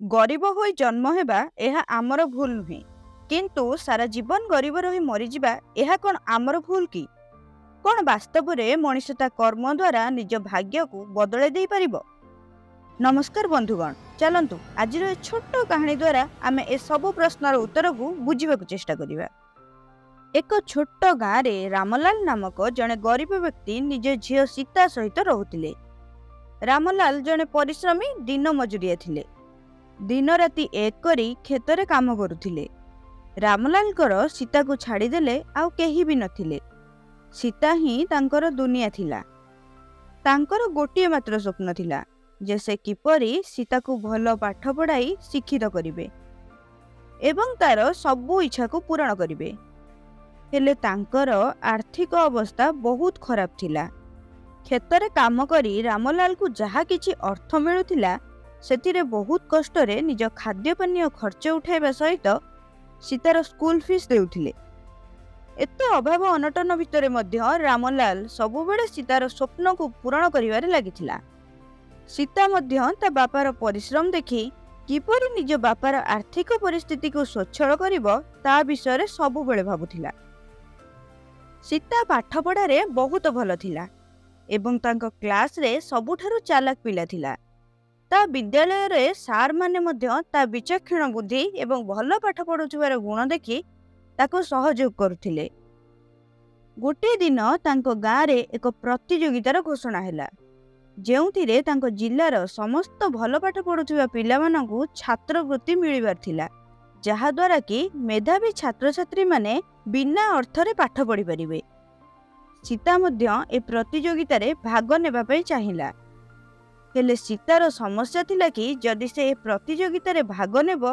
ଗରିବ ହୋଇ ଜନ୍ମ ହେବା ଏହା ଆମର ଭୁଲ ନୁହେଁ, କିନ୍ତୁ ସାରା ଜୀବନ ଗରିବ ରହି ମରିଯିବା ଏହା କ'ଣ ଆମର ଭୁଲ କି? କ'ଣ ବାସ୍ତବରେ ମଣିଷ ତା କର୍ମ ଦ୍ୱାରା ନିଜ ଭାଗ୍ୟକୁ ବଦଳାଇ ଦେଇପାରିବ? ନମସ୍କାର ବନ୍ଧୁଗଣ, ଚାଲନ୍ତୁ ଆଜିର ଏ ଛୋଟ କାହାଣୀ ଦ୍ୱାରା ଆମେ ଏ ସବୁ ପ୍ରଶ୍ନର ଉତ୍ତରକୁ ବୁଝିବାକୁ ଚେଷ୍ଟା କରିବା। ଏକ ଛୋଟ ଗାଁରେ ରାମଲାଲ ନାମକ ଜଣେ ଗରିବ ବ୍ୟକ୍ତି ନିଜ ଝିଅ ସୀତା ସହିତ ରହୁଥିଲେ। ରାମଲାଲ ଜଣେ ପରିଶ୍ରମୀ ଦିନ ମଜୁରିଆ ଥିଲେ। ଦିନ ରାତି ଏକ କରି କ୍ଷେତରେ କାମ କରୁଥିଲେ। ରାମଲାଲଙ୍କର ସୀତାକୁ ଛାଡ଼ିଦେଲେ ଆଉ କେହି ବି ନଥିଲେ। ସୀତା ହିଁ ତାଙ୍କର ଦୁନିଆ ଥିଲା। ତାଙ୍କର ଗୋଟିଏ ମାତ୍ର ସ୍ୱପ୍ନ ଥିଲା ଯେ ସେ କିପରି ସୀତାକୁ ଭଲ ପାଠ ପଢ଼ାଇ ଶିକ୍ଷିତ କରିବେ ଏବଂ ତାର ସବୁ ଇଚ୍ଛାକୁ ପୂରଣ କରିବେ। ହେଲେ ତାଙ୍କର ଆର୍ଥିକ ଅବସ୍ଥା ବହୁତ ଖରାପ ଥିଲା। କ୍ଷେତରେ କାମ କରି ରାମଲାଲକୁ ଯାହା କିଛି ଅର୍ଥ ମିଳୁଥିଲା ସେଥିରେ ବହୁତ କଷ୍ଟରେ ନିଜ ଖାଦ୍ୟପାନୀୟ ଖର୍ଚ୍ଚ ଉଠାଇବା ସହିତ ସୀତାର ସ୍କୁଲ ଫିସ୍ ଦେଉଥିଲେ। ଏତେ ଅଭାବ ଅନଟନ ଭିତରେ ମଧ୍ୟ ରାମଲାଲ ସବୁବେଳେ ସୀତାର ସ୍ୱପ୍ନକୁ ପୂରଣ କରିବାରେ ଲାଗିଥିଲା। ସୀତା ମଧ୍ୟ ତା ବାପାର ପରିଶ୍ରମ ଦେଖି କିପରି ନିଜ ବାପାର ଆର୍ଥିକ ପରିସ୍ଥିତିକୁ ସ୍ୱଚ୍ଛଳ କରିବ ତା ବିଷୟରେ ସବୁବେଳେ ଭାବୁଥିଲା। ସୀତା ପାଠପଢ଼ାରେ ବହୁତ ଭଲ ଥିଲା ଏବଂ ତାଙ୍କ କ୍ଲାସରେ ସବୁଠାରୁ ଚାଲାକ ପିଲା ଥିଲା। ତା ବିଦ୍ୟାଳୟରେ ସାର୍ ମାନେ ମଧ୍ୟ ତା ବିଚକ୍ଷଣ ବୁଦ୍ଧି ଏବଂ ଭଲ ପାଠ ପଢ଼ୁଥିବାର ଗୁଣ ଦେଖି ତାକୁ ସହଯୋଗ କରୁଥିଲେ। ଗୋଟିଏ ଦିନ ତାଙ୍କ ଗାଁରେ ଏକ ପ୍ରତିଯୋଗିତାର ଘୋଷଣା ହେଲା, ଯେଉଁଥିରେ ତାଙ୍କ ଜିଲ୍ଲାର ସମସ୍ତ ଭଲ ପାଠ ପଢ଼ୁଥିବା ପିଲାମାନଙ୍କୁ ଛାତ୍ରବୃତ୍ତି ମିଳିବାର ଥିଲା, ଯାହାଦ୍ୱାରା କି ମେଧାବୀ ଛାତ୍ରଛାତ୍ରୀମାନେ ବିନା ଅର୍ଥରେ ପାଠ ପଢ଼ିପାରିବେ। ସୀତା ମଧ୍ୟ ଏ ପ୍ରତିଯୋଗିତାରେ ଭାଗ ନେବା ପାଇଁ ଚାହିଁଲା। ହେଲେ ସୀତାର ସମସ୍ୟା ଥିଲା କି ଯଦି ସେ ଏ ପ୍ରତିଯୋଗିତାରେ ଭାଗ ନେବ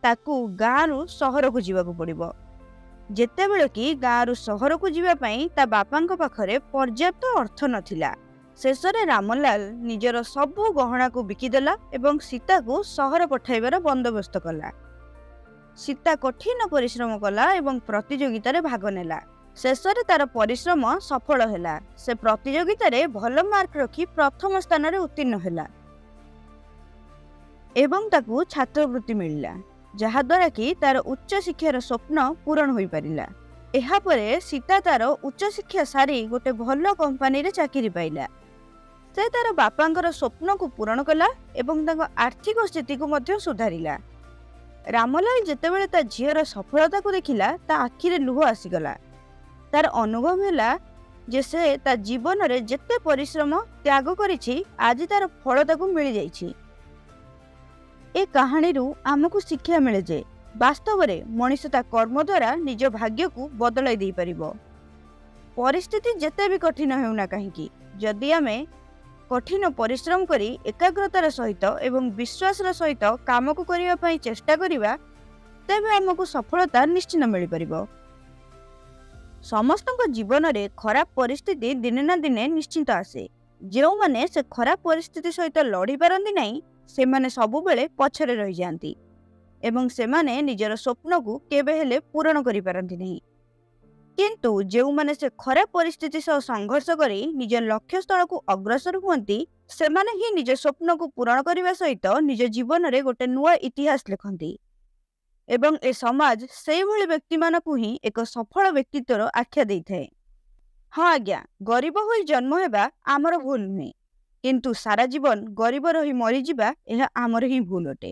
ତାକୁ ଗାଁରୁ ସହରକୁ ଯିବାକୁ ପଡ଼ିବ, ଯେତେବେଳେ କି ଗାଁରୁ ସହରକୁ ଯିବା ପାଇଁ ତା ବାପାଙ୍କ ପାଖରେ ପର୍ଯ୍ୟାପ୍ତ ଅର୍ଥ ନଥିଲା। ଶେଷରେ ରାମଲାଲ ନିଜର ସବୁ ଗହଣାକୁ ବିକିଦେଲା ଏବଂ ସୀତାକୁ ସହର ପଠାଇବାର ବନ୍ଦୋବସ୍ତ କଲା। ସୀତା କଠିନ ପରିଶ୍ରମ କଲା ଏବଂ ପ୍ରତିଯୋଗିତାରେ ଭାଗ ନେଲା। ଶେଷରେ ତାର ପରିଶ୍ରମ ସଫଳ ହେଲା। ସେ ପ୍ରତିଯୋଗିତାରେ ଭଲ ମାର୍କ ରଖି ପ୍ରଥମ ସ୍ଥାନରେ ଉତ୍ତୀର୍ଣ୍ଣ ହେଲା ଏବଂ ତାକୁ ଛାତ୍ରବୃତ୍ତି ମିଳିଲା, ଯାହାଦ୍ୱାରା କି ତାର ଉଚ୍ଚଶିକ୍ଷାର ସ୍ୱପ୍ନ ପୂରଣ ହୋଇପାରିଲା। ଏହାପରେ ସୀତା ତାର ଉଚ୍ଚଶିକ୍ଷା ସାରି ଗୋଟେ ଭଲ କମ୍ପାନୀରେ ଚାକିରି ପାଇଲା। ସେ ତାର ବାପାଙ୍କର ସ୍ୱପ୍ନକୁ ପୂରଣ କଲା ଏବଂ ତାଙ୍କ ଆର୍ଥିକ ସ୍ଥିତିକୁ ମଧ୍ୟ ସୁଧାରିଲା। ରାମଲାଲ ଯେତେବେଳେ ତା ଝିଅର ସଫଳତାକୁ ଦେଖିଲା ତା ଆଖିରେ ଲୁହ ଆସିଗଲା। ତାର ଅନୁଭବ ହେଲା ଯେ ସେ ତା ଜୀବନରେ ଯେତେ ପରିଶ୍ରମ ତ୍ୟାଗ କରିଛି ଆଜି ତାର ଫଳ ତାକୁ ମିଳିଯାଇଛି। ଏ କାହାଣୀରୁ ଆମକୁ ଶିକ୍ଷା ମିଳେ ଯେ ବାସ୍ତବରେ ମଣିଷ ତା କର୍ମ ଦ୍ୱାରା ନିଜ ଭାଗ୍ୟକୁ ବଦଳାଇ ଦେଇପାରିବ। ପରିସ୍ଥିତି ଯେତେ ବି କଠିନ ହେଉନା କାହିଁକି, ଯଦି ଆମେ କଠିନ ପରିଶ୍ରମ କରି ଏକାଗ୍ରତାର ସହିତ ଏବଂ ବିଶ୍ୱାସର ସହିତ କାମକୁ କରିବା ପାଇଁ ଚେଷ୍ଟା କରିବା, ତେବେ ଆମକୁ ସଫଳତା ନିଶ୍ଚିତ ମିଳିପାରିବ। ସମସ୍ତଙ୍କ ଜୀବନରେ ଖରାପ ପରିସ୍ଥିତି ଦିନେ ନା ଦିନେ ନିଶ୍ଚିତ ଆସେ। ଯେଉଁମାନେ ସେ ଖରାପ ପରିସ୍ଥିତି ସହିତ ଲଢ଼ି ପାରନ୍ତି ନାହିଁ ସେମାନେ ସବୁବେଳେ ପଛରେ ରହିଯାଆନ୍ତି ଏବଂ ସେମାନେ ନିଜର ସ୍ୱପ୍ନକୁ କେବେ ହେଲେ ପୂରଣ କରିପାରନ୍ତି ନାହିଁ। କିନ୍ତୁ ଯେଉଁମାନେ ସେ ଖରାପ ପରିସ୍ଥିତି ସହ ସଂଘର୍ଷ କରି ନିଜ ଲକ୍ଷ୍ୟସ୍ଥଳକୁ ଅଗ୍ରସର ହୁଅନ୍ତି ସେମାନେ ହିଁ ନିଜ ସ୍ୱପ୍ନକୁ ପୂରଣ କରିବା ସହିତ ନିଜ ଜୀବନରେ ଗୋଟେ ନୂଆ ଇତିହାସ ଲେଖନ୍ତି ଏବଂ ଏ ସମାଜ ସେଇଭଳି ବ୍ୟକ୍ତିମାନଙ୍କୁ ହିଁ ଏକ ସଫଳ ବ୍ୟକ୍ତିତ୍ୱର ଆଖ୍ୟା ଦେଇଥାଏ। ହଁ ଆଜ୍ଞା, ଗରିବ ହୋଇ ଜନ୍ମ ହେବା ଆମର ଭୁଲ ନୁହେଁ, କିନ୍ତୁ ସାରା ଜୀବନ ଗରିବ ରହି ମରିଯିବା ଏହା ଆମର ହିଁ ଭୁଲ ଅଟେ।